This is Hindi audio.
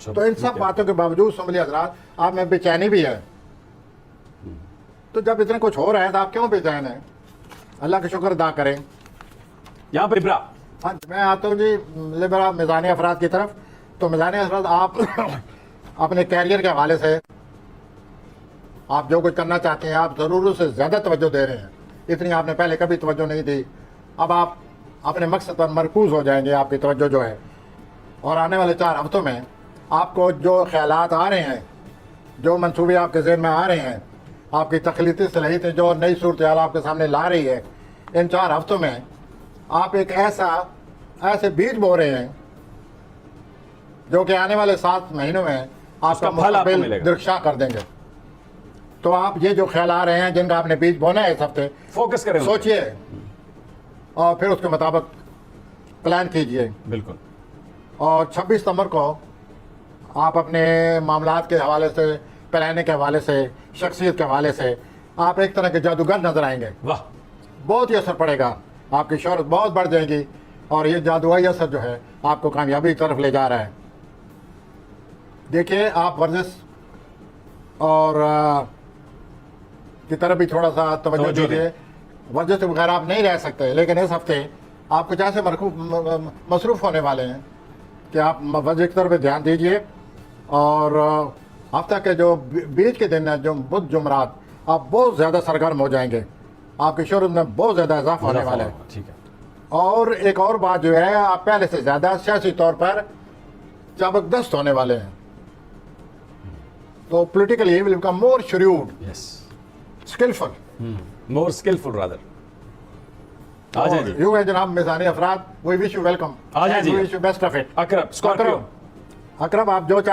तो इन सब बातों के बावजूद सुमली हजरात आप में बेचैनी भी है। तो जब इतना कुछ हो रहा है तो आप क्यों बेचैन हैं? अल्लाह का शुक्र अदा करें। यहाँ पर लिब्रा, हाँ, मैं आता हूँ जी लिब्रा मिजानी अफराद की तरफ। तो मिजानी अफराद आप अपने कैरियर के हवाले से आप जो कुछ करना चाहते हैं आप ज़रूरत से ज़्यादा तवज्जो दे रहे हैं। इतनी आपने पहले कभी तवज्जो नहीं दी। अब आप अपने मकसद पर मरकूज़ हो जाएंगे, आपकी तवज्जो जो है। और आने वाले 4 हफ्तों में आपको जो ख्यालात आ रहे हैं, जो मंसूबे आपके ज़हन में आ रहे हैं, आपकी तख्लीकी सलाहियतें जो नई सूरत हाल आपके सामने ला रही है, इन 4 हफ्तों में आप एक ऐसे बीज बो रहे हैं जो कि आने वाले 7 महीनों में आपका उसका फल आपको मुस्तकबिल मिलेगा। दरख्शां कर देंगे। तो आप ये जो ख्याल आ रहे हैं जिनका आपने बीज बोना है इस हफ्ते, फोकस करें उन पे। सोचिए और फिर उसके मुताबिक प्लान कीजिए। बिल्कुल। और 26 सितंबर को आप अपने मामलात के हवाले से, प्लानिंग के हवाले से, शख्सियत के हवाले से आप एक तरह के जादूगर नजर आएंगे। वाह, बहुत ही असर पड़ेगा, आपकी शोहरत बहुत बढ़ जाएगी और ये जादुई असर जो है आपको कामयाबी की तरफ ले जा रहा है। देखिए, आप वर्जिश और की तरफ भी थोड़ा सा तवज्जो तवज्जो दीजिए। वर्जिश के बगैर आप नहीं रह सकते, लेकिन इस हफ्ते आप कुछ ऐसे मसरूफ़ होने वाले हैं कि आप वर्जिश की तरफ भी ध्यान दीजिए। और हफ्ता के जो बीच के दिन है, जो बुध जुमरात, आप बहुत ज़्यादा सरगर्म हो जाएंगे। आपकी शोहरत में बहुत ज़्यादा इजाफा होने वाला है। ठीक है। और एक और बात जो है, आप पहले से ज़्यादा सियासी तौर पर जबरदस्त होने वाले हैं। तो politically will become more shrewd, yes, skillful, more skillful rather. आ जाए जी। यू है जनाब मिजानी अफराद, वी विश यू वेलकम, आ जाए जी। We wish you best of it. अकरब, स्कॉर्पियो। अकरब, आप जो चाहते